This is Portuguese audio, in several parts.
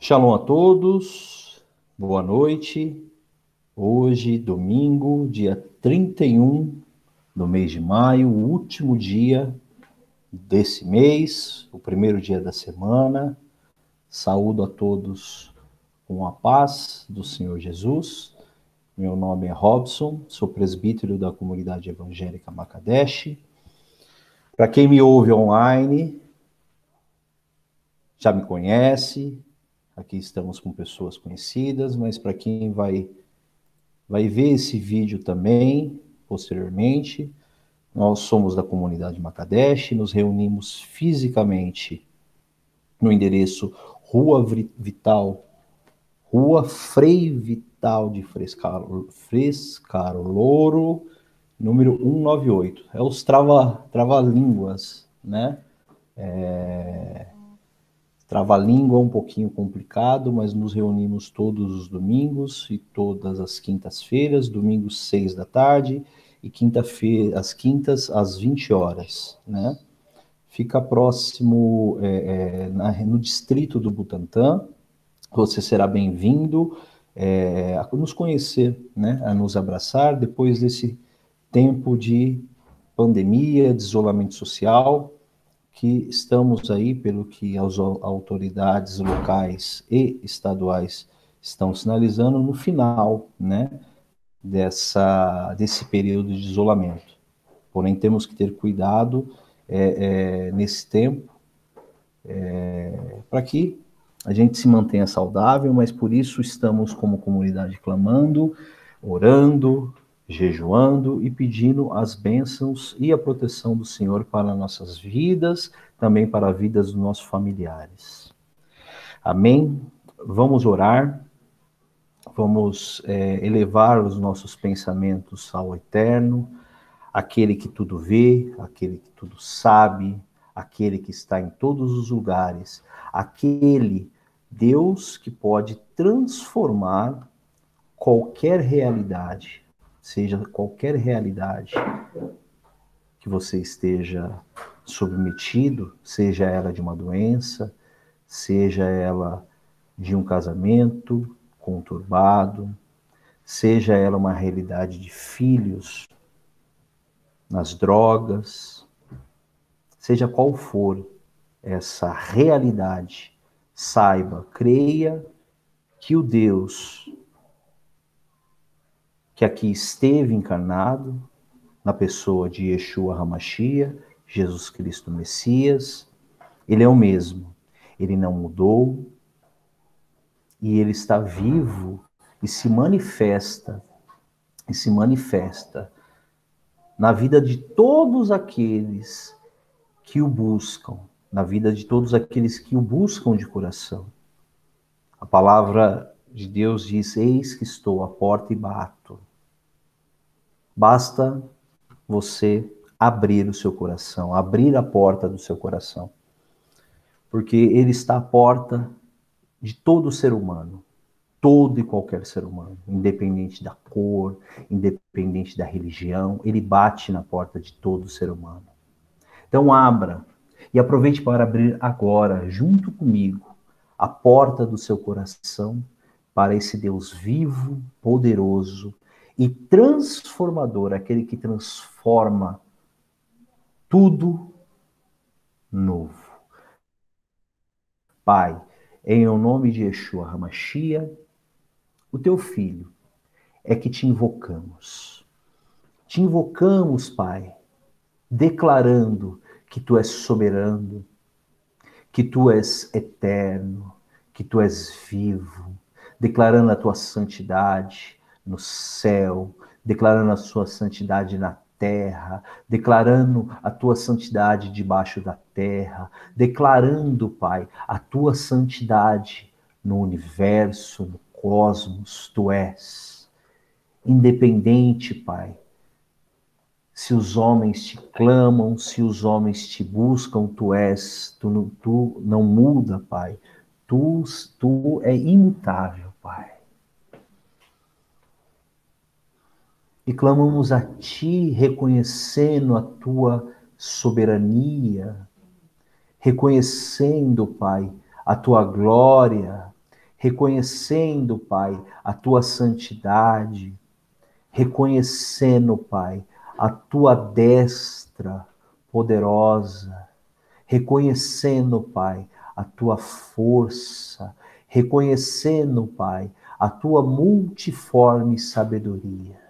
Shalom a todos, boa noite. Hoje, domingo, dia 31 do mês de maio, o último dia desse mês, o primeiro dia da semana. Saúdo a todos com a paz do Senhor Jesus. Meu nome é Robson, sou presbítero da comunidade evangélica Makadesh. Para quem me ouve online, já me conhece, aqui estamos com pessoas conhecidas, mas para quem vai ver esse vídeo também, posteriormente. Nós somos da comunidade Makadesh, nos reunimos fisicamente no endereço Rua Frei Vital de Frescarolouro, número 198. É os trava-línguas, né? Trava-língua é um pouquinho complicado, mas nos reunimos todos os domingos e todas as quintas-feiras, domingos 6 da tarde e quinta-feira, às quintas às 20 horas, né? Fica próximo no distrito do Butantã. Você será bem-vindo a nos conhecer, né? A nos abraçar depois desse tempo de pandemia, de isolamento social, que estamos aí, pelo que as autoridades locais e estaduais estão sinalizando, no final, né, desse período de isolamento. Porém, temos que ter cuidado nesse tempo para que a gente se mantenha saudável, mas por isso estamos como comunidade clamando, orando, jejuando e pedindo as bênçãos e a proteção do Senhor para nossas vidas, também para a vida dos nossos familiares. Amém? Vamos orar, vamos elevar os nossos pensamentos ao Eterno, aquele que tudo vê, aquele que tudo sabe, aquele que está em todos os lugares, aquele Deus que pode transformar qualquer realidade, seja qualquer realidade que você esteja submetido, seja ela de uma doença, seja ela de um casamento conturbado, seja ela uma realidade de filhos nas drogas, seja qual for essa realidade, saiba, creia que o Deus que aqui esteve encarnado, na pessoa de Yeshua HaMashiach, Jesus Cristo Messias, ele é o mesmo, ele não mudou, e ele está vivo e se manifesta na vida de todos aqueles que o buscam, na vida de todos aqueles que o buscam de coração. A palavra de Deus diz: eis que estou à porta e bato. Basta você abrir o seu coração, abrir a porta do seu coração, porque ele está à porta de todo ser humano, todo e qualquer ser humano, independente da cor, independente da religião, ele bate na porta de todo ser humano. Então abra e aproveite para abrir agora, junto comigo, a porta do seu coração para esse Deus vivo, poderoso e transformador, aquele que transforma tudo novo. Pai, em o nome de Yeshua HaMashiach, o teu filho, é que te invocamos. Te invocamos, Pai, declarando que tu és soberano, que tu és eterno, que tu és vivo, declarando a tua santidade no céu, declarando a sua santidade na terra, declarando a tua santidade debaixo da terra, declarando, Pai, a tua santidade no universo, no cosmos, tu és independente, Pai. Se os homens te clamam, se os homens te buscam, tu não muda, Pai. Tu é imutável, Pai. E clamamos a Ti, reconhecendo a Tua soberania, reconhecendo, Pai, a Tua glória, reconhecendo, Pai, a tua santidade, reconhecendo, Pai, a tua destra poderosa, reconhecendo, Pai, a tua força, reconhecendo, Pai, a tua multiforme sabedoria.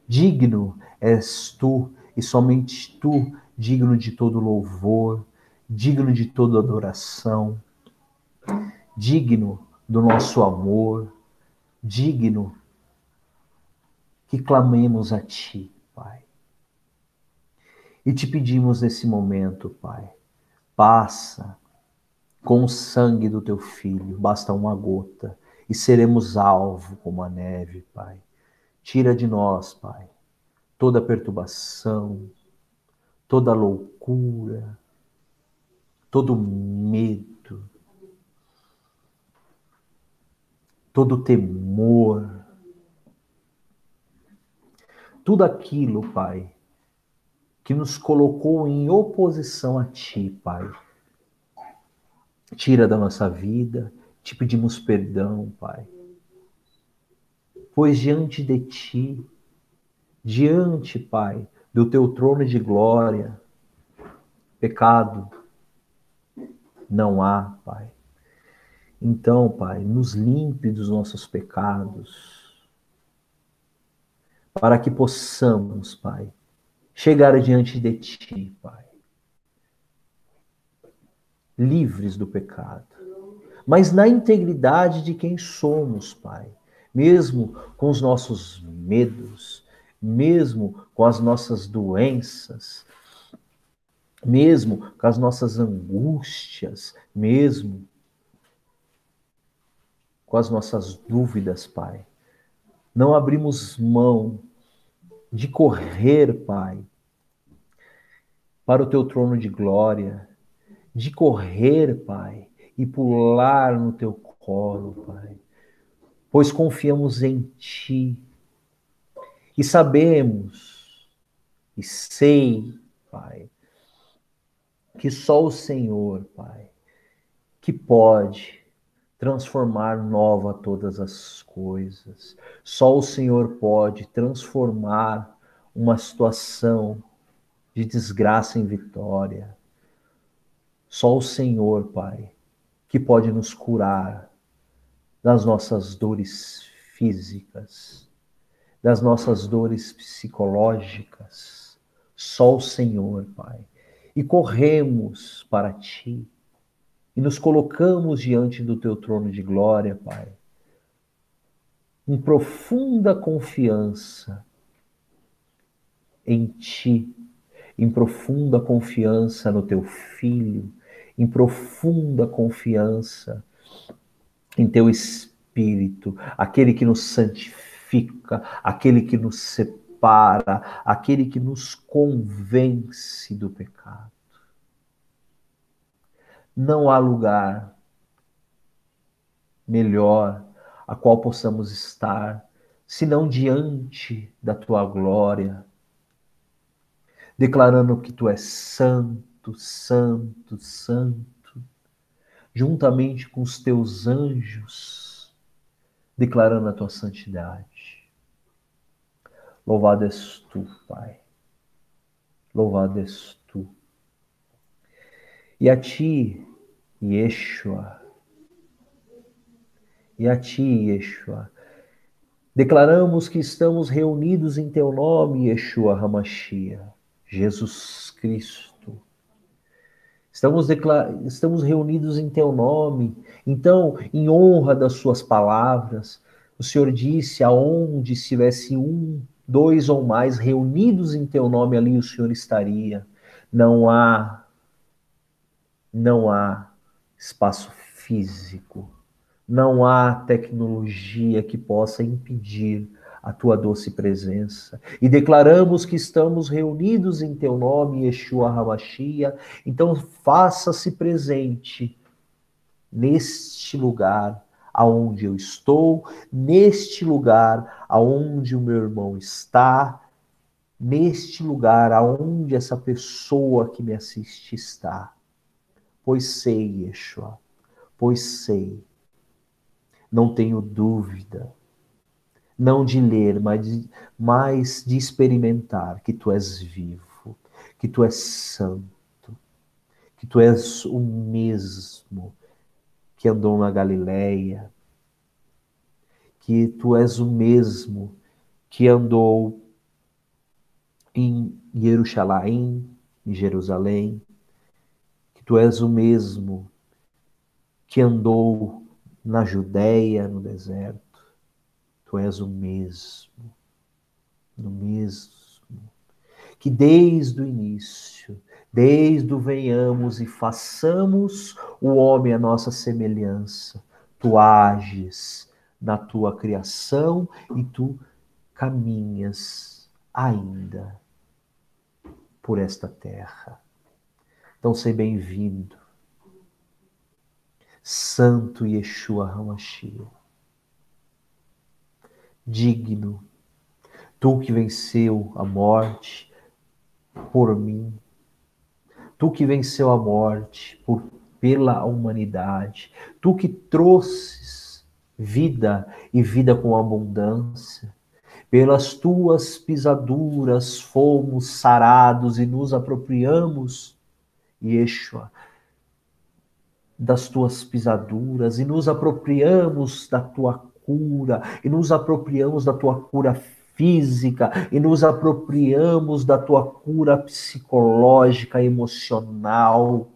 Digno és tu, e somente tu, digno de todo louvor, digno de toda adoração, digno do nosso amor, digno que clamemos a ti, Pai. E te pedimos nesse momento, Pai, passa com o sangue do teu filho, basta uma gota, e seremos alvo como a neve, Pai. Tira de nós, Pai, toda perturbação, toda loucura, todo medo, todo temor, tudo aquilo, Pai, que nos colocou em oposição a ti, Pai. Tira da nossa vida, te pedimos perdão, Pai. Pois diante, Pai, do teu trono de glória, pecado não há, Pai. Então, Pai, nos limpe dos nossos pecados, para que possamos, Pai, chegar diante de ti, Pai, livres do pecado, mas na integridade de quem somos, Pai, mesmo com os nossos medos, mesmo com as nossas doenças, mesmo com as nossas angústias, mesmo com as nossas dúvidas, Pai. Não abrimos mão de correr, Pai, para o teu trono de glória, de correr, Pai, e pular no teu colo, Pai, pois confiamos em ti e sabemos e sei, Pai, que só o Senhor, Pai, que pode transformar nova todas as coisas. Só o Senhor pode transformar uma situação de desgraça em vitória. Só o Senhor, Pai, que pode nos curar das nossas dores físicas, das nossas dores psicológicas. Só o Senhor, Pai. E corremos para ti e nos colocamos diante do teu trono de glória, Pai, em profunda confiança em ti, em profunda confiança no teu Filho, em profunda confiança em teu Espírito, aquele que nos santifica, aquele que nos separa, aquele que nos convence do pecado. Não há lugar melhor a qual possamos estar, senão diante da tua glória, declarando que tu és santo, santo, santo, juntamente com os teus anjos, declarando a tua santidade. Louvado és tu, Pai. Louvado és tu. E a ti, Yeshua, declaramos que estamos reunidos em teu nome, Yeshua HaMashiach, Jesus Cristo. Estamos reunidos em teu nome. Então, em honra das suas palavras, o Senhor disse, aonde estivesse um, dois ou mais reunidos em teu nome, ali o Senhor estaria. Não há espaço físico, não há tecnologia que possa impedir a tua doce presença. E declaramos que estamos reunidos em teu nome, Yeshua HaMashiach. Então faça-se presente neste lugar aonde eu estou, neste lugar aonde o meu irmão está, neste lugar aonde essa pessoa que me assiste está. Pois sei, Yeshua, pois sei Não tenho dúvida, não de ler, mas de experimentar que tu és vivo, que tu és santo, que tu és o mesmo que andou na Galileia, que tu és o mesmo que andou em Jerusalém, que tu és o mesmo que andou na Judéia, no deserto. Tu és o mesmo, que desde o início, desde o venhamos e façamos o homem à nossa semelhança, tu ages na tua criação e tu caminhas ainda por esta terra. Então, seja bem-vindo, Santo Yeshua HaMashiach, digno, tu que venceu a morte por mim, tu que venceu a morte pela humanidade, tu que trouxes vida e vida com abundância, pelas tuas pisaduras fomos sarados e nos apropriamos, Yeshua, das tuas pisaduras e nos apropriamos da tua cura, e nos apropriamos da tua cura física, e nos apropriamos da tua cura psicológica, emocional,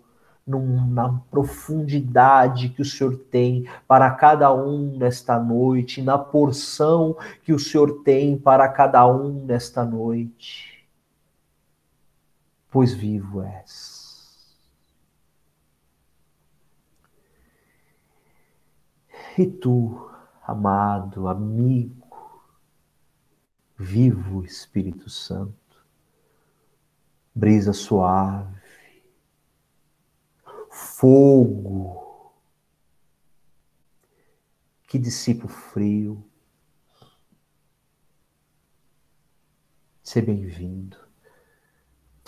na profundidade que o Senhor tem para cada um nesta noite, na porção que o Senhor tem para cada um nesta noite. Pois vivo és. E tu, amado, amigo, vivo Espírito Santo, brisa suave, fogo que dissipa o frio, seja bem-vindo.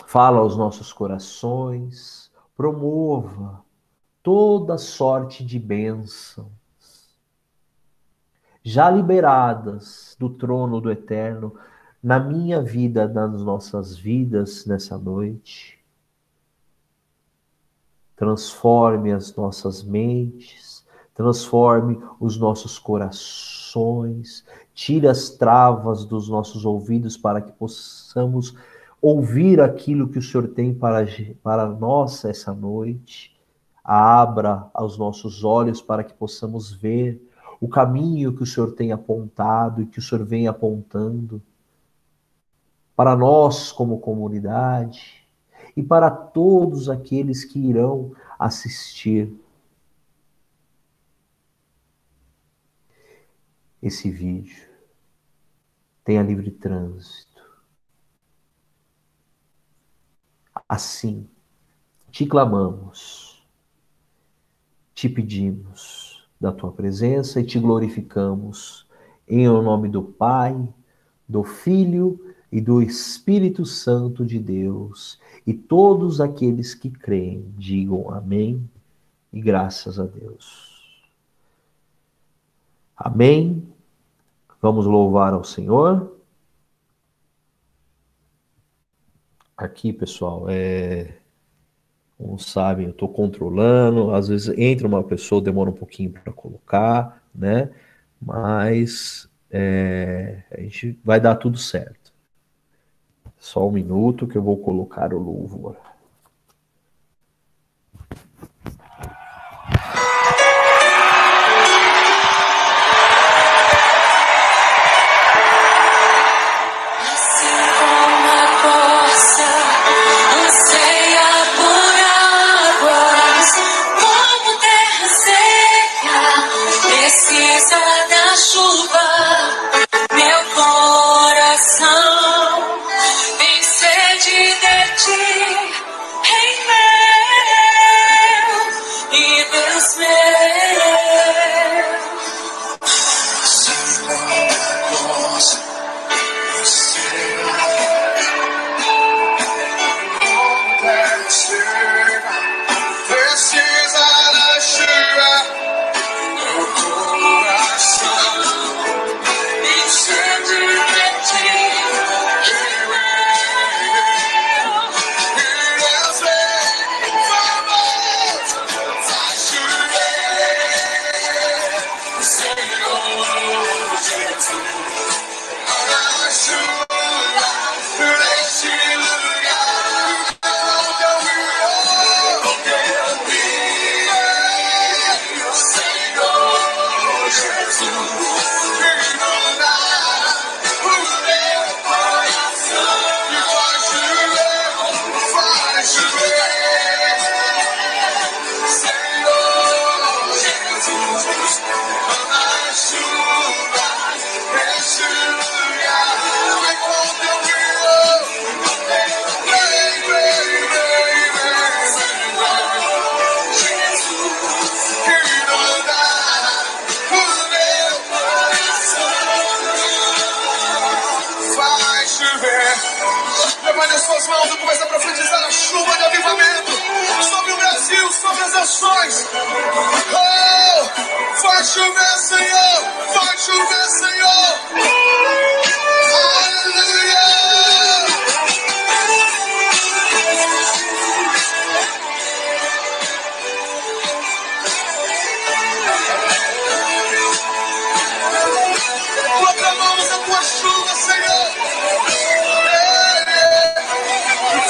Fala aos nossos corações, promova toda sorte de bênção, já liberadas do trono do Eterno, na minha vida, nas nossas vidas nessa noite. Transforme as nossas mentes, transforme os nossos corações, tire as travas dos nossos ouvidos para que possamos ouvir aquilo que o Senhor tem para nós essa noite. Abra os nossos olhos para que possamos ver o caminho que o Senhor tem apontado e que o Senhor vem apontando para nós como comunidade e para todos aqueles que irão assistir esse vídeo. Tenha livre trânsito. Assim, te clamamos, te pedimos da tua presença e te glorificamos em nome do Pai, do Filho e do Espírito Santo de Deus. E todos aqueles que creem, digam amém e graças a Deus. Amém. Vamos louvar ao Senhor. Aqui, pessoal, como sabem, eu estou controlando, às vezes entra uma pessoa, demora um pouquinho para colocar, né? Mas a gente vai dar tudo certo. Só um minuto que eu vou colocar o louvor. Tem sede de ti, mesmo começa a profetizar a chuva de avivamento sobre o Brasil, sobre as nações. Oh, vai chover, Senhor, vai chover, Senhor. Aleluia. Proclamamos a tua chuva, Senhor.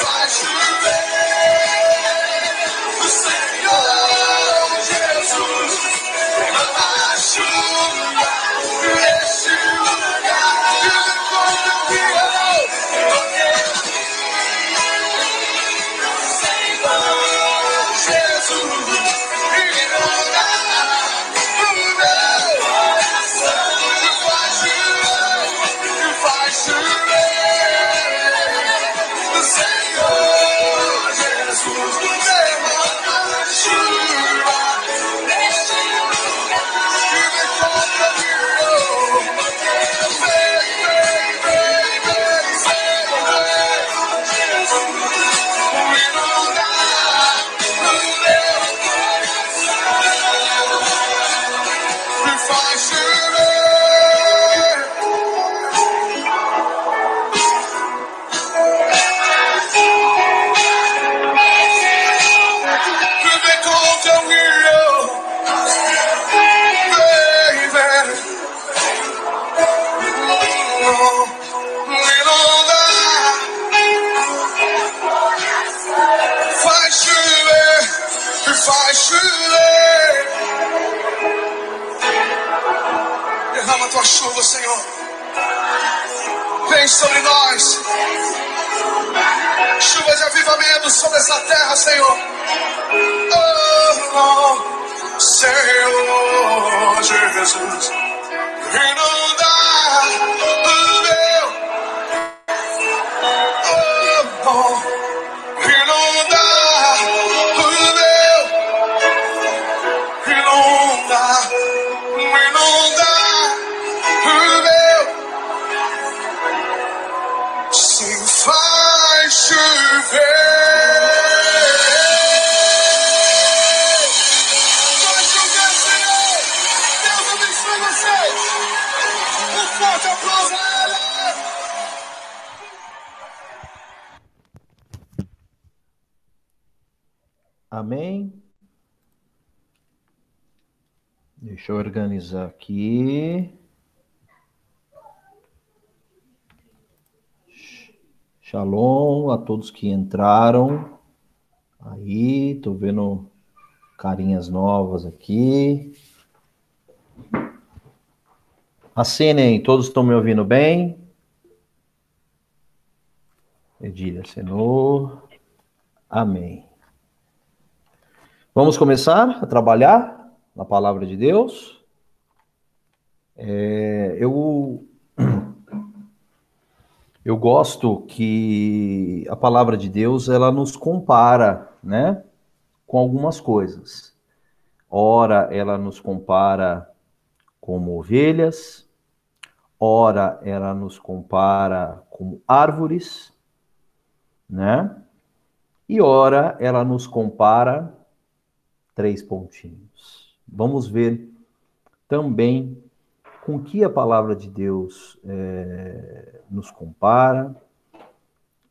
Vai chover, Senhor Jesus. A chuva neste lugar. E enquanto eu Senhor Jesus, inunda o meu coração. Vai chover, Senhor Jesus, derrama chuva neste lugar. E me conta, vem, Senhor Jesus, inundar o meu coração. Me faz chover. Faz chover. Derrama tua chuva, Senhor. Vem sobre nós. Chuva de avivamento sobre essa terra, Senhor. Oh, Senhor Jesus. Inundar o meu. Inundar o meu. Inundar o meu. Se faz chover. Vai chover, Senhor. Deus abençoe vocês. Um forte aplauso a Ele. Amém. Deixa eu organizar aqui. Shalom a todos que entraram. Aí, tô vendo carinhas novas aqui. Acenem, todos estão me ouvindo bem? Edília acenou. Amém. Vamos começar a trabalhar na palavra de Deus. Eu gosto que a palavra de Deus, ela nos compara, né, com algumas coisas. Ora, ela nos compara como ovelhas, ora, ela nos compara como árvores, né, e ora, ela nos compara 3 pontinhos. Vamos ver também com que a palavra de Deus nos compara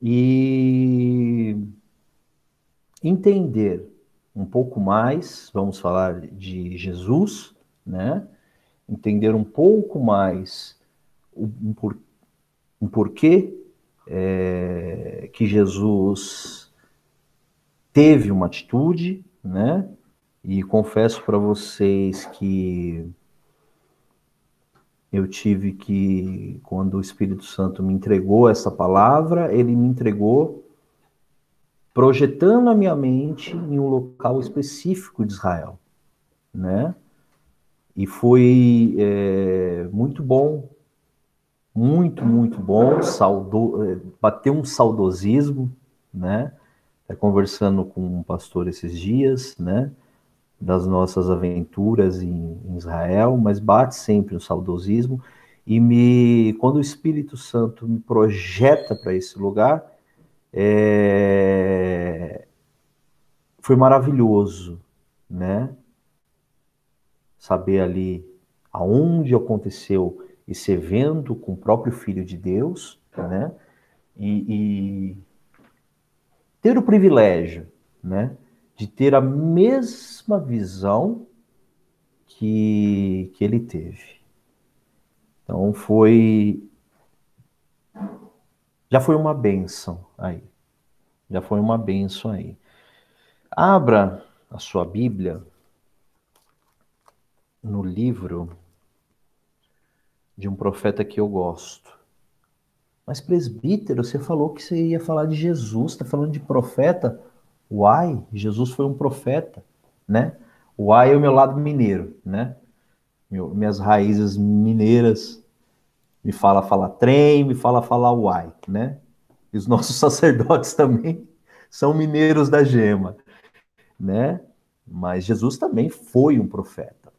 e entender um pouco mais, vamos falar de Jesus, né? Entender um pouco mais um porquê que Jesus teve uma atitude, né? E confesso para vocês que eu tive que, quando o Espírito Santo me entregou essa palavra, ele me entregou projetando a minha mente em um local específico de Israel, né? E foi muito bom, muito bom, bateu um saudosismo, né? Conversando com um pastor esses dias, né? Das nossas aventuras em Israel, mas bate sempre o saudosismo, e quando o Espírito Santo me projeta para esse lugar, Foi maravilhoso, né? Saber ali aonde aconteceu esse evento com o próprio Filho de Deus, né? E ter o privilégio, né, de ter a mesma visão que ele teve. Então já foi uma bênção aí, já foi uma bênção aí. Abra a sua Bíblia no livro de um profeta que eu gosto. Mas presbítero, você falou que você ia falar de Jesus, está falando de profeta? Uai, Jesus foi um profeta, né? Uai é o meu lado mineiro, né? Minhas raízes mineiras me fala falar trem, me fala falar uai, né? E os nossos sacerdotes também são mineiros da gema, né? Mas Jesus também foi um profeta.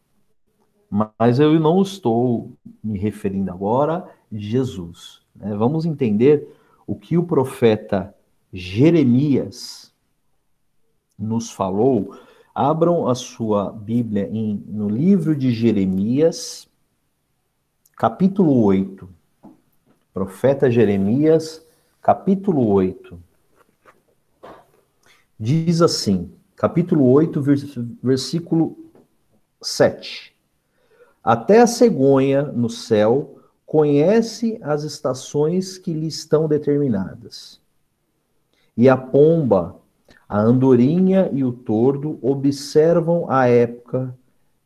Mas eu não estou me referindo agora a Jesus, né? Vamos entender o que o profeta Jeremias nos falou. Abram a sua Bíblia no livro de Jeremias, capítulo 8. Profeta Jeremias, capítulo 8. Diz assim, capítulo 8, versículo 7. Até a cegonha no céu conhece as estações que lhe estão determinadas. E a pomba, a andorinha e o tordo observam a época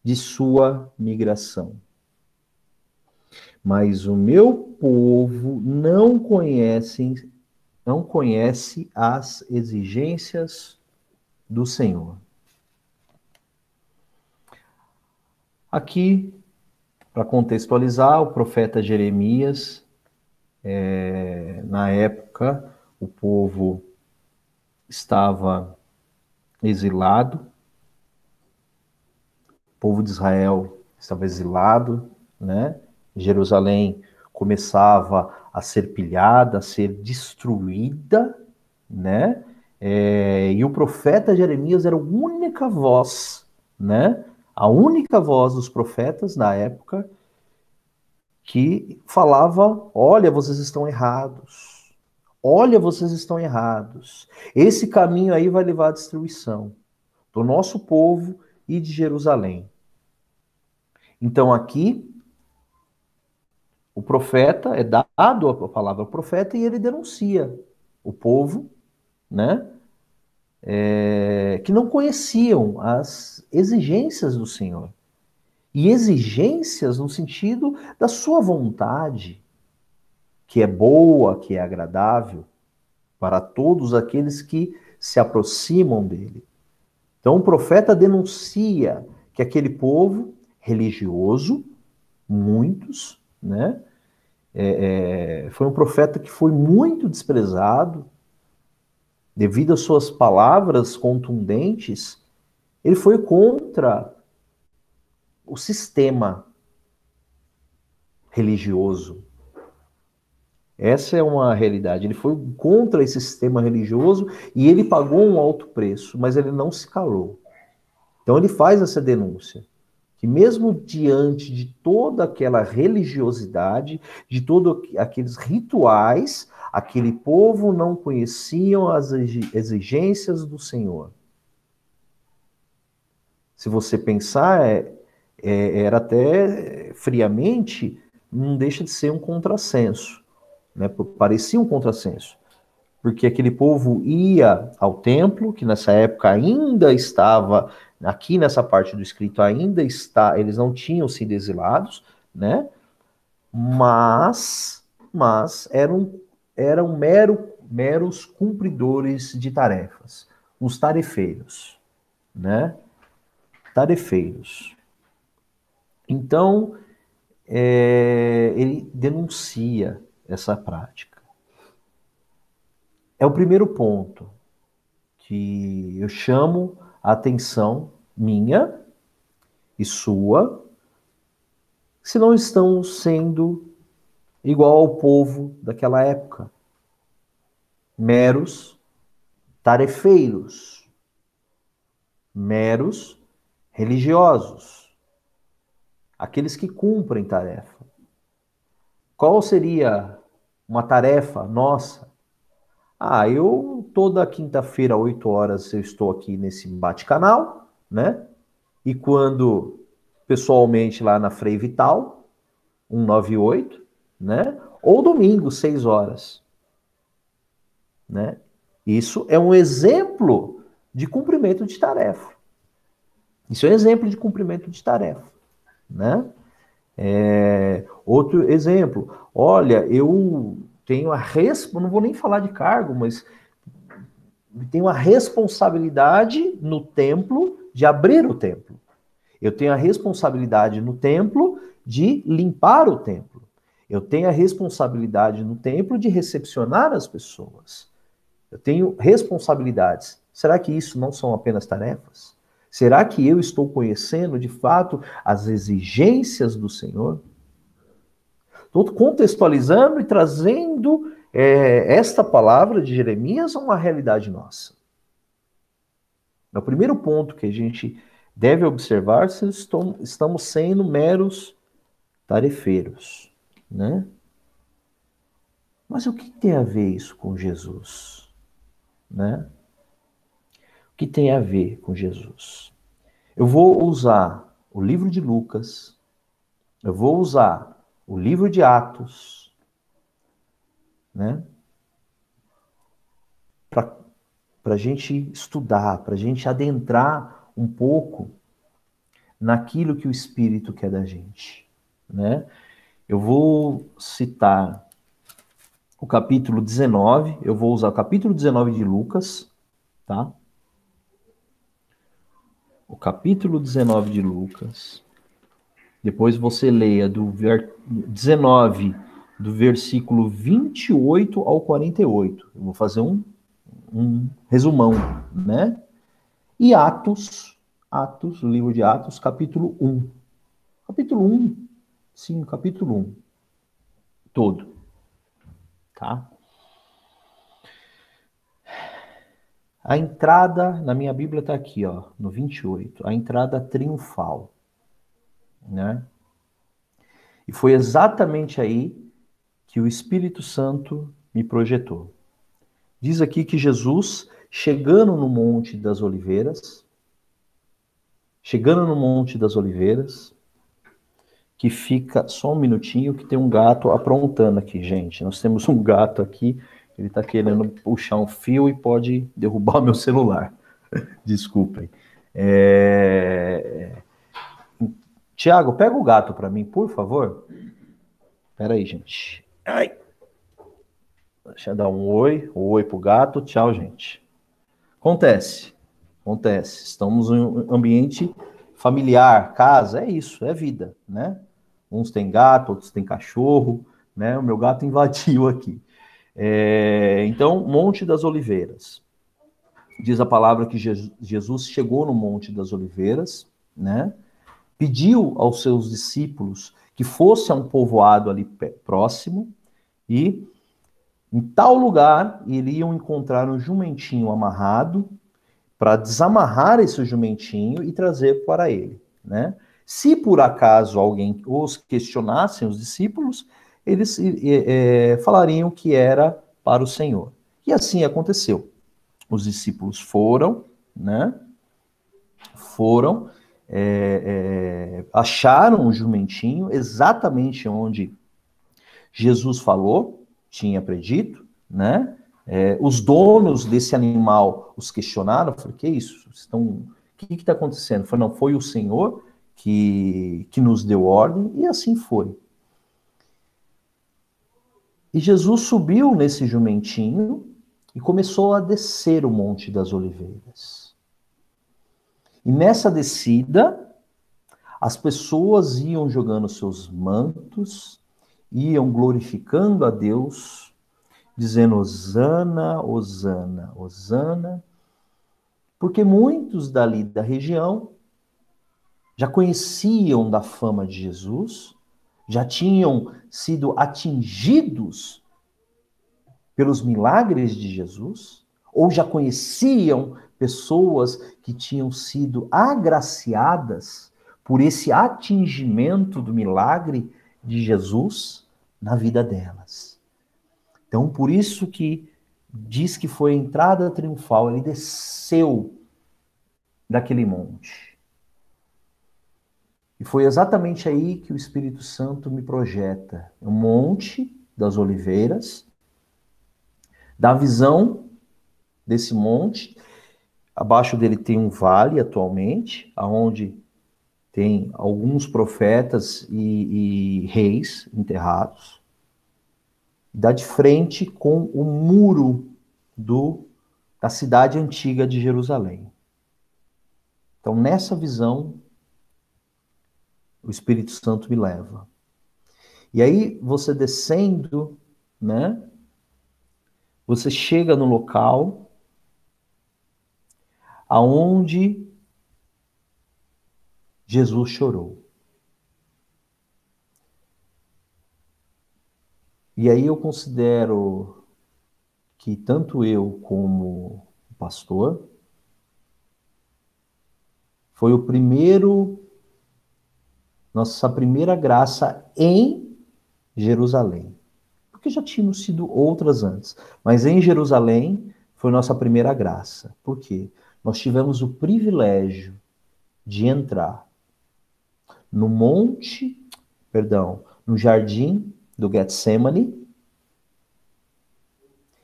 de sua migração. Mas o meu povo não conhece as exigências do Senhor. Aqui, para contextualizar, o profeta Jeremias, na época, o povo estava exilado, o povo de Israel estava exilado, né? Jerusalém começava a ser pilhada, a ser destruída, né? E o profeta Jeremias era a única voz, né? A única voz dos profetas na época que falava: olha, vocês estão errados. Olha, vocês estão errados. Esse caminho aí vai levar à destruição do nosso povo e de Jerusalém. Então aqui o profeta é dado a palavra ao profeta e ele denuncia o povo, né? Que não conheciam as exigências do Senhor. E exigências no sentido da sua vontade, que é boa, que é agradável para todos aqueles que se aproximam dele. Então o profeta denuncia que aquele povo religioso, muitos, né? Foi um profeta que foi muito desprezado devido às suas palavras contundentes. Ele foi contra o sistema religioso. Essa é uma realidade. Ele foi contra esse sistema religioso e ele pagou um alto preço, mas ele não se calou. Então ele faz essa denúncia, que mesmo diante de toda aquela religiosidade, de todos aqueles rituais, aquele povo não conheciam as exigências do Senhor. Se você pensar, era até friamente, não deixa de ser um contrassenso, né? Parecia um contrassenso, porque aquele povo ia ao templo, que nessa época ainda estava, aqui nessa parte do escrito ainda está, eles não tinham sido exilados, né? Mas eram meros cumpridores de tarefas, os tarefeiros, né? Tarefeiros. Então, ele denuncia essa prática. É o primeiro ponto que eu chamo a atenção minha e sua, se não estão sendo igual ao povo daquela época. meros tarefeiros, meros religiosos, aqueles que cumprem tarefa. Qual seria uma tarefa nossa? Eu toda quinta-feira, 8 horas, eu estou aqui nesse bate-canal, né? E quando pessoalmente lá na Frei Vital, 198, né? Ou domingo, 6 horas, né? Isso é um exemplo de cumprimento de tarefa. Isso é um exemplo de cumprimento de tarefa, né? Outro exemplo, olha, eu tenho não vou nem falar de cargo, mas tenho a responsabilidade no templo de abrir o templo. Eu tenho a responsabilidade no templo de limpar o templo. Eu tenho a responsabilidade no templo de recepcionar as pessoas. Eu tenho responsabilidades. Será que isso não são apenas tarefas? Será que eu estou conhecendo de fato as exigências do Senhor? Estou contextualizando e trazendo esta palavra de Jeremias a uma realidade nossa. É o primeiro ponto que a gente deve observar se estamos sendo meros tarefeiros, né? Mas o que tem a ver isso com Jesus, né? O que tem a ver com Jesus? Eu vou usar o livro de Lucas, eu vou usar o livro de Atos, né? Para a gente estudar, para a gente adentrar um pouco naquilo que o Espírito quer da gente, né? Eu vou citar o capítulo 19, eu vou usar o capítulo 19 de Lucas, tá? O capítulo 19 de Lucas. Depois você leia do 19, do versículo 28 ao 48. Eu vou fazer um resumão, né? E Atos, o livro de Atos, capítulo 1. Capítulo 1, sim, capítulo 1. Todo, tá? A entrada, na minha Bíblia está aqui, ó, no 28, a entrada triunfal, né? E foi exatamente aí que o Espírito Santo me projetou. Diz aqui que Jesus, chegando no Monte das Oliveiras, que fica, só um minutinho, que tem um gato aprontando aqui, gente. Nós temos um gato aqui, ele está querendo puxar um fio e pode derrubar meu celular. Desculpem. Tiago, pega o gato para mim, por favor. Espera aí, gente. Ai. Deixa eu dar um oi pro gato. Tchau, gente. Acontece. Estamos em um ambiente familiar, casa, é isso, é vida, né? Uns têm gato, outros têm cachorro, né? O meu gato invadiu aqui. Então, Monte das Oliveiras. Diz a palavra que Jesus chegou no Monte das Oliveiras, né? Pediu aos seus discípulos que fosse a um povoado ali próximo e em tal lugar iriam encontrar um jumentinho amarrado para desamarrar esse jumentinho e trazer para ele, né? Se por acaso alguém os questionassem, os discípulos, eles falariam que era para o Senhor. E assim aconteceu. Os discípulos foram, né? Acharam o jumentinho exatamente onde Jesus falou, tinha predito, né? Os donos desse animal os questionaram, falaram, que isso? O que está acontecendo? Falei, não, foi o Senhor que nos deu ordem, e assim foi. E Jesus subiu nesse jumentinho e começou a descer o Monte das Oliveiras. E nessa descida, as pessoas iam jogando seus mantos, iam glorificando a Deus, dizendo Hosana, Hosana, Hosana, porque muitos dali da região já conheciam da fama de Jesus, já tinham sido atingidos pelos milagres de Jesus, ou já conheciam pessoas que tinham sido agraciadas por esse atingimento do milagre de Jesus na vida delas. Então, por isso que diz que foi a entrada triunfal, ele desceu daquele monte. E foi exatamente aí que o Espírito Santo me projeta. O Monte das Oliveiras, da visão desse monte. Abaixo dele tem um vale atualmente, onde tem alguns profetas e reis enterrados. Dá de frente com o muro da cidade antiga de Jerusalém. Então, nessa visão, o Espírito Santo me leva. E aí, você descendo, né? Você chega no local aonde Jesus chorou. E aí eu considero que tanto eu como o pastor foi nossa primeira graça em Jerusalém. Porque já tínhamos sido outras antes. Mas em Jerusalém foi nossa primeira graça. Por quê? Nós tivemos o privilégio de entrar no jardim do Getsemane,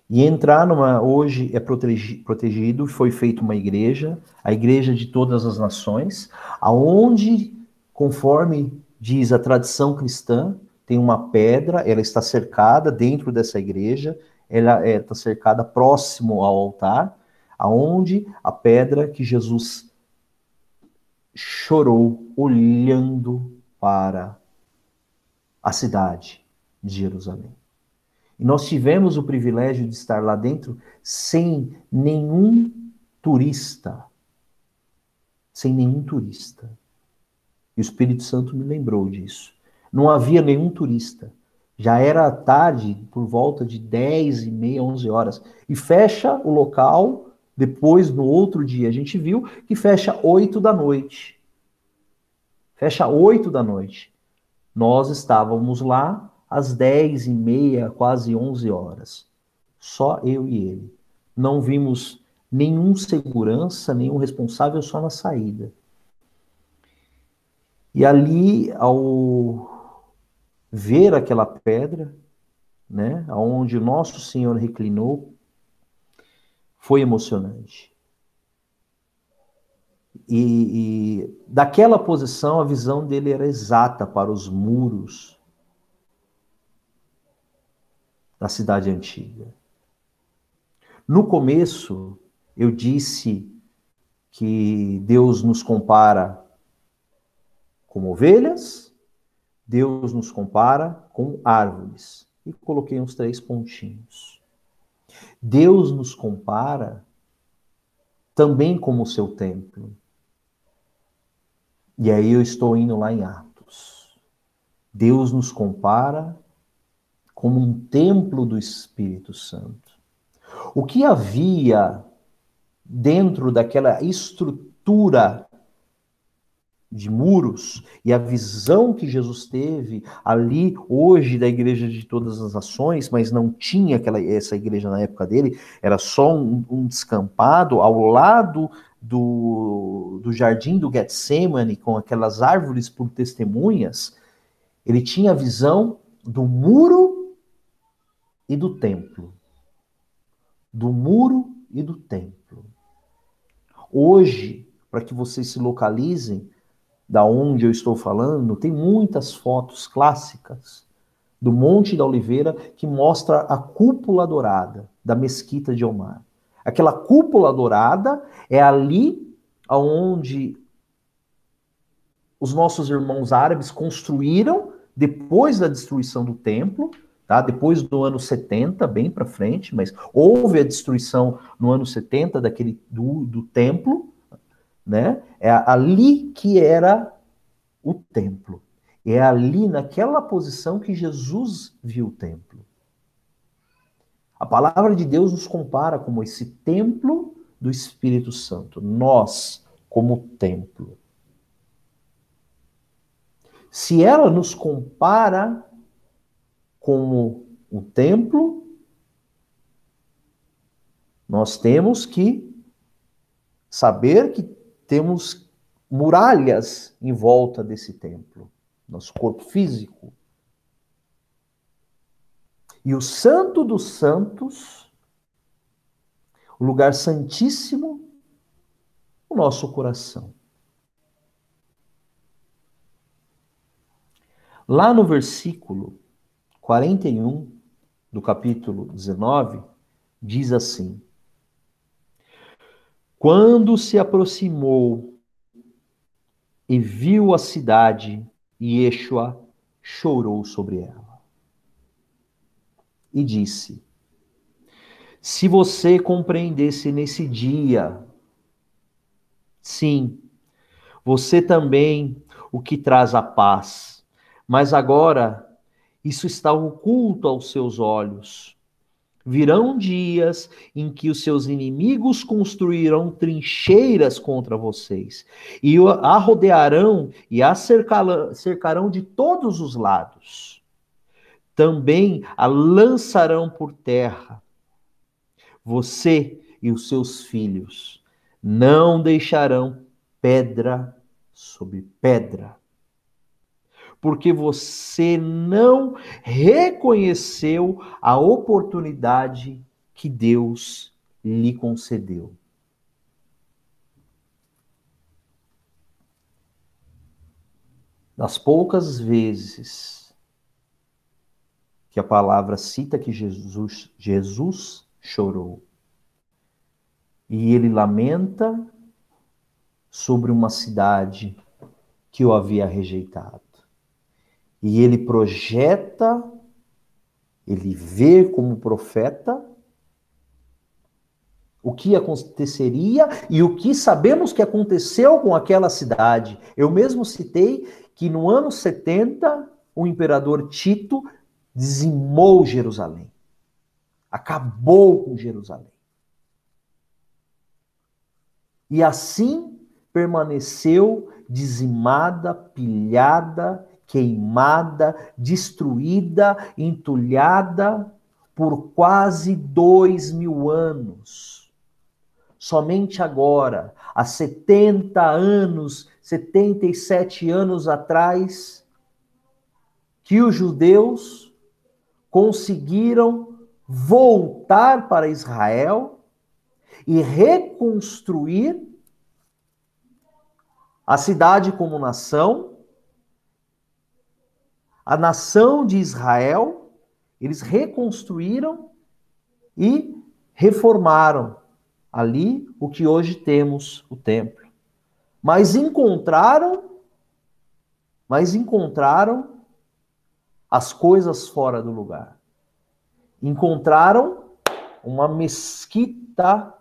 e entrar hoje é protegido, foi feita uma igreja, a igreja de todas as nações, aonde, conforme diz a tradição cristã, tem uma pedra, ela está cercada dentro dessa igreja, ela está cercada próximo ao altar, aonde a pedra que Jesus chorou olhando para a cidade de Jerusalém. E nós tivemos o privilégio de estar lá dentro sem nenhum turista. Sem nenhum turista. E o Espírito Santo me lembrou disso. Não havia nenhum turista. Já era tarde, por volta de 10h30, 11 horas. E fecha o local, depois, no outro dia, a gente viu que fecha 8 da noite. Fecha 8 da noite. Nós estávamos lá às 10h30, quase 11 horas. Só eu e ele. Não vimos nenhum segurança, nenhum responsável, só na saída. E ali, ao ver aquela pedra, né, onde o nosso Senhor reclinou, foi emocionante. E daquela posição, a visão dele era exata para os muros da cidade antiga. No começo, eu disse que Deus nos compara com ovelhas, Deus nos compara com árvores. E coloquei uns 3 pontinhos. Deus nos compara também como o seu templo. E aí eu estou indo lá em Atos. Deus nos compara como um templo do Espírito Santo. O que havia dentro daquela estrutura de muros e a visão que Jesus teve ali hoje da igreja de todas as nações, mas não tinha essa igreja na época dele, era só um descampado ao lado do jardim do Getsemane, com aquelas árvores por testemunhas. Ele tinha a visão do muro e do templo. Do muro e do templo. Hoje, para que vocês se localizem da onde eu estou falando, tem muitas fotos clássicas do Monte da Oliveira que mostra a cúpula dourada da Mesquita de Omar. Aquela cúpula dourada é ali onde os nossos irmãos árabes construíram depois da destruição do templo, tá? Depois do ano 70, bem para frente, mas houve a destruição no ano 70 do templo, né? É ali que era o templo. É ali, naquela posição, que Jesus viu o templo. A palavra de Deus nos compara como esse templo do Espírito Santo. Nós, como templo. Se ela nos compara como um templo, nós temos que saber que temos muralhas em volta desse templo, nosso corpo físico. E o Santo dos Santos, o lugar santíssimo, o nosso coração. Lá no versículo 41 do capítulo 19, diz assim: quando se aproximou e viu a cidade, Yeshua chorou sobre ela. E disse: se você compreendesse nesse dia, sim, você também o que traz a paz, mas agora isso está oculto aos seus olhos. Virão dias em que os seus inimigos construirão trincheiras contra vocês, e a rodearão e a cercarão de todos os lados. Também a lançarão por terra. Você e os seus filhos não deixarão pedra sobre pedra, porque você não reconheceu a oportunidade que Deus lhe concedeu. Das poucas vezes que a palavra cita que Jesus chorou, e ele lamenta sobre uma cidade que o havia rejeitado. E ele projeta, ele vê como profeta o que aconteceria e o que sabemos que aconteceu com aquela cidade. Eu mesmo citei que no ano 70, o imperador Tito dizimou Jerusalém. Acabou com Jerusalém. E assim permaneceu dizimada, pilhada, queimada, destruída, entulhada por quase 2000 anos. Somente agora, há 70 anos, 77 anos atrás, que os judeus conseguiram voltar para Israel e reconstruir a cidade como nação, a nação de Israel. Eles reconstruíram e reformaram ali o que hoje temos, o templo. Mas encontraram as coisas fora do lugar. Encontraram uma mesquita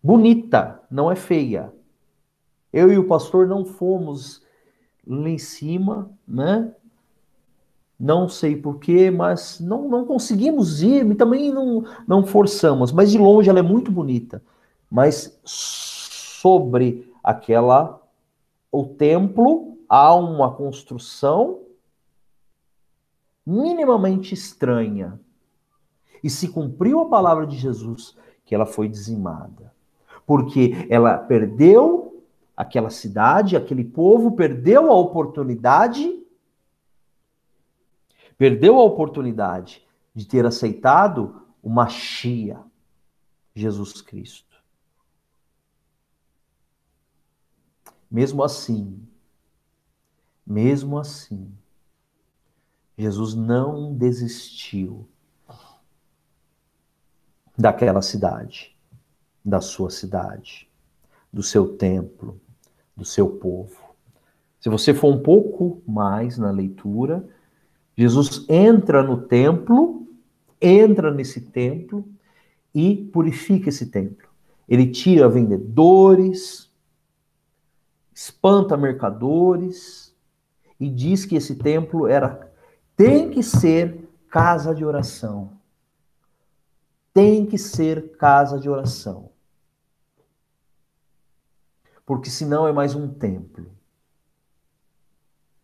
bonita, não é feia. Eu e o pastor não fomos lá em cima, né? Não sei porquê, mas não conseguimos ir, e também não forçamos. Mas de longe ela é muito bonita. Mas sobre o templo, há uma construção minimamente estranha. E se cumpriu a palavra de Jesus, que ela foi dizimada. Porque ela perdeu aquela cidade, aquele povo, perdeu a oportunidade de ter aceitado o Machia, Jesus Cristo. Mesmo assim, Jesus não desistiu daquela cidade, da sua cidade, do seu templo, do seu povo. Se você for um pouco mais na leitura, Jesus entra nesse templo e purifica esse templo. Ele tira vendedores, espanta mercadores e diz que esse templo tem que ser casa de oração. tem que ser casa de oração. Porque senão é mais um templo.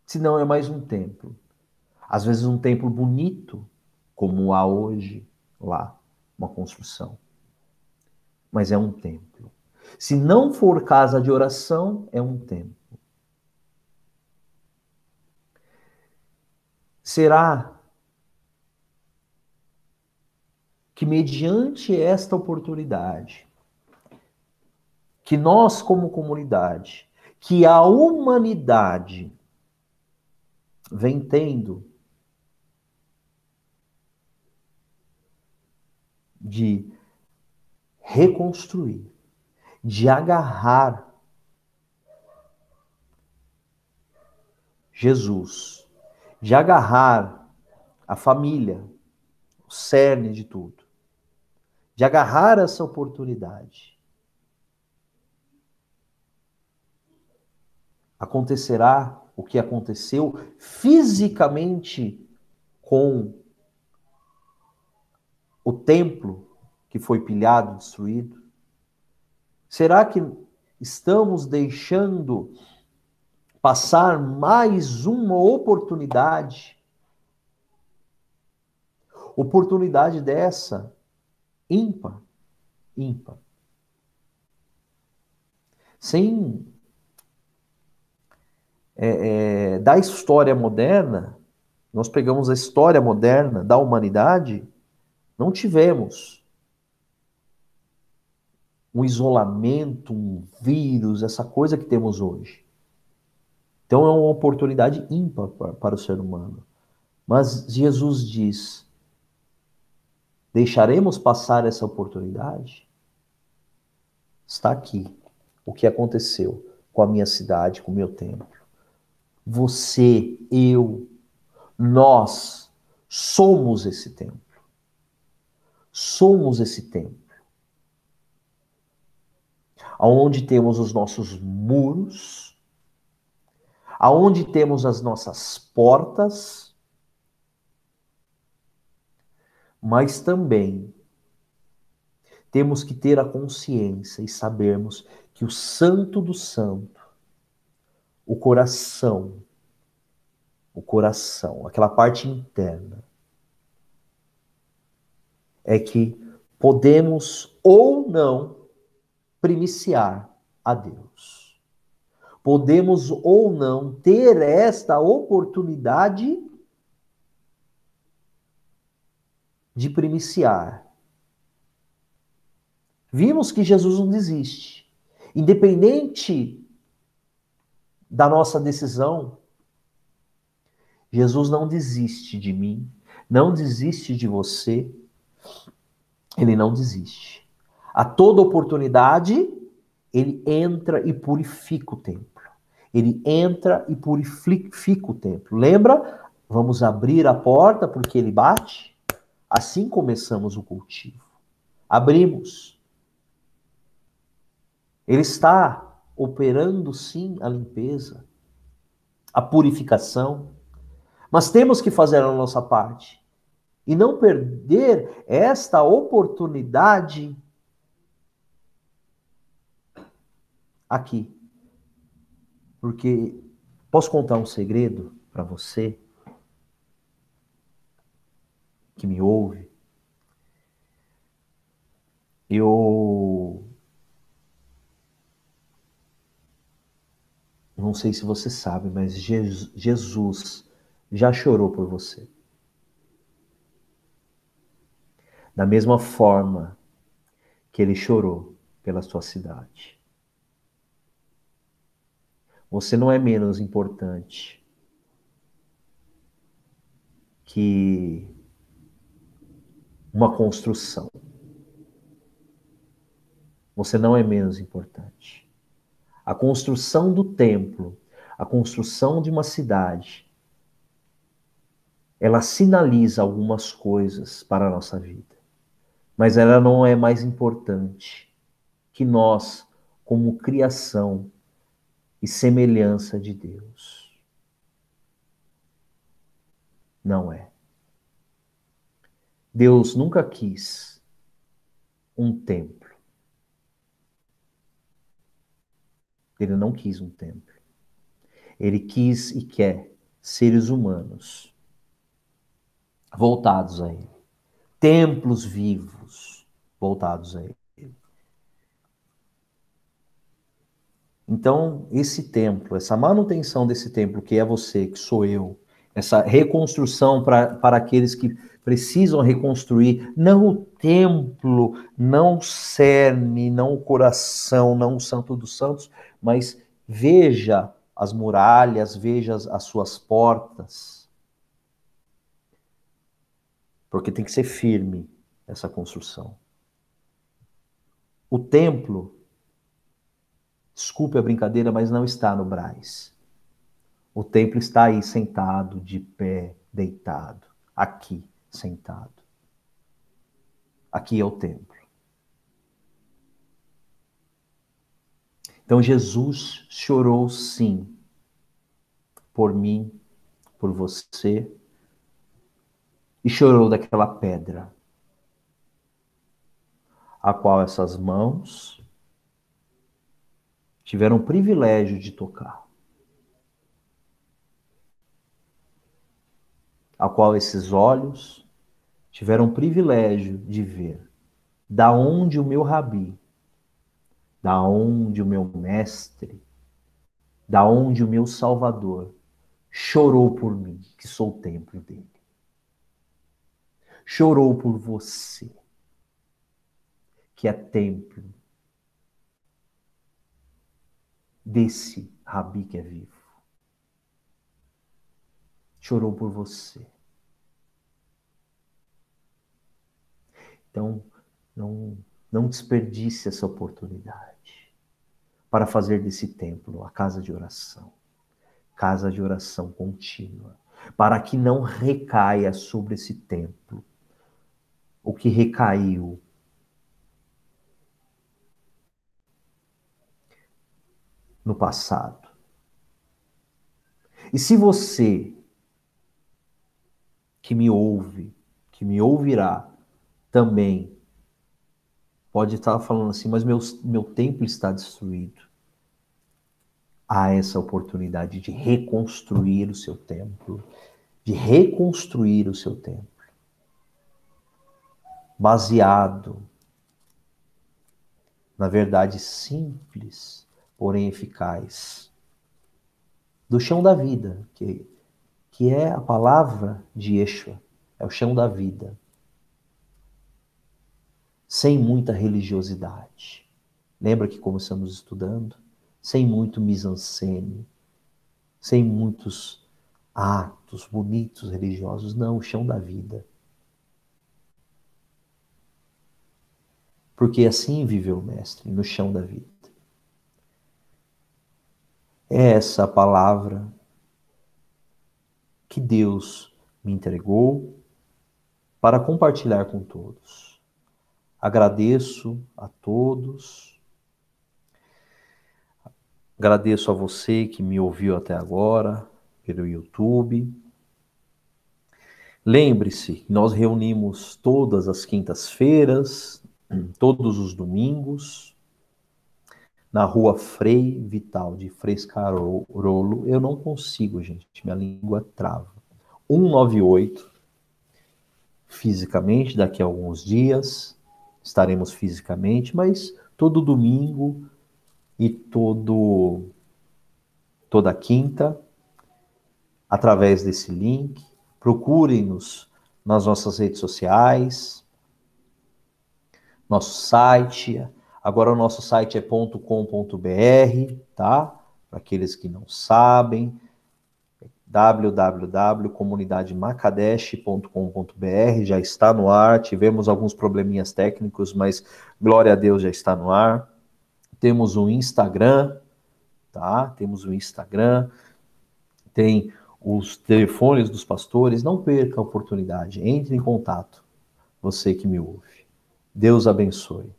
Senão é mais um templo. Às vezes um templo bonito, como há hoje lá, uma construção. Mas é um templo. Se não for casa de oração, é um templo. Será que mediante esta oportunidade, que nós como comunidade, que a humanidade vem tendo de reconstruir, de agarrar Jesus, de agarrar a família, o cerne de tudo, de agarrar essa oportunidade, acontecerá o que aconteceu fisicamente com o templo que foi pilhado, destruído? Será que estamos deixando passar mais uma oportunidade? Oportunidade dessa ímpar, ímpar. Sem da história moderna, nós pegamos a história moderna da humanidade, não tivemos um isolamento, um vírus, essa coisa que temos hoje. Então é uma oportunidade ímpar para o ser humano. Mas Jesus diz: deixaremos passar essa oportunidade? Está aqui o que aconteceu com a minha cidade, com o meu templo. Você, eu, nós somos esse templo. Somos esse templo. Onde temos os nossos muros, aonde temos as nossas portas, mas também temos que ter a consciência e sabermos que o Santo do Santo, o coração, aquela parte interna, é que podemos ou não primiciar a Deus. Podemos ou não ter esta oportunidade de primiciar. Vimos que Jesus não desiste. Independente da nossa decisão, Jesus não desiste de mim, não desiste de você, ele não desiste. A toda oportunidade, ele entra e purifica o templo. Ele entra e purifica o templo. Lembra? Vamos abrir a porta porque ele bate? Assim começamos o cultivo. Abrimos. Ele está operando, sim, a limpeza, a purificação. Mas temos que fazer a nossa parte. E não perder esta oportunidade aqui. Porque posso contar um segredo para você que me ouve? Eu não sei se você sabe, mas Jesus já chorou por você. Da mesma forma que ele chorou pela sua cidade. Você não é menos importante que uma construção. Você não é menos importante. A construção do templo, a construção de uma cidade, ela sinaliza algumas coisas para a nossa vida. Mas ela não é mais importante que nós, como criação e semelhança de Deus. Não é. Deus nunca quis um templo. Ele não quis um templo. Ele quis e quer seres humanos voltados a ele. Templos vivos voltados a ele. Então, esse templo, essa manutenção desse templo, que é você, que sou eu, essa reconstrução para aqueles que precisam reconstruir, não o templo, não o cerne, não o coração, não o Santo dos Santos, mas veja as muralhas, veja as suas portas, porque tem que ser firme essa construção. O templo, desculpe a brincadeira, mas não está no Brás. O templo está aí sentado, de pé, deitado. Aqui, sentado. Aqui é o templo. Então Jesus chorou sim, por mim, por você, e chorou daquela pedra, a qual essas mãos tiveram o privilégio de tocar, a qual esses olhos tiveram o privilégio de ver, da onde o meu rabi, da onde o meu mestre, da onde o meu Salvador chorou por mim, que sou o templo dele. Chorou por você, que é templo desse rabi que é vivo. Chorou por você. Então, não desperdice essa oportunidade para fazer desse templo a casa de oração contínua, para que não recaia sobre esse templo o que recaiu no passado. E se você que me ouve, que me ouvirá, também pode estar falando assim, mas meu templo está destruído. Há essa oportunidade de reconstruir o seu templo, de reconstruir o seu templo, baseado na verdade simples, porém eficaz, do chão da vida, que é a palavra de Yeshua, é o chão da vida, sem muita religiosidade. Lembra que começamos estudando? Sem muito mise-en-scène, sem muitos atos bonitos religiosos, não, o chão da vida. Porque assim viveu o Mestre, no chão da vida. É essa palavra que Deus me entregou para compartilhar com todos. Agradeço a todos. Agradeço a você que me ouviu até agora pelo YouTube. Lembre-se, nós reunimos todas as quintas-feiras, todos os domingos, na rua Frei Vital de Frescarolo. Eu não consigo, gente, minha língua trava. 198, fisicamente, daqui a alguns dias, estaremos fisicamente, mas todo domingo e toda quinta, através desse link. Procurem-nos nas nossas redes sociais, nosso site. Agora o nosso site é .com.br, tá? Para aqueles que não sabem, www.comunidademakadesh.com.br, já está no ar. Tivemos alguns probleminhas técnicos, mas glória a Deus, já está no ar. Temos um Instagram, tá? Temos um Instagram, tem os telefones dos pastores. Não perca a oportunidade, entre em contato, você que me ouve. Deus abençoe.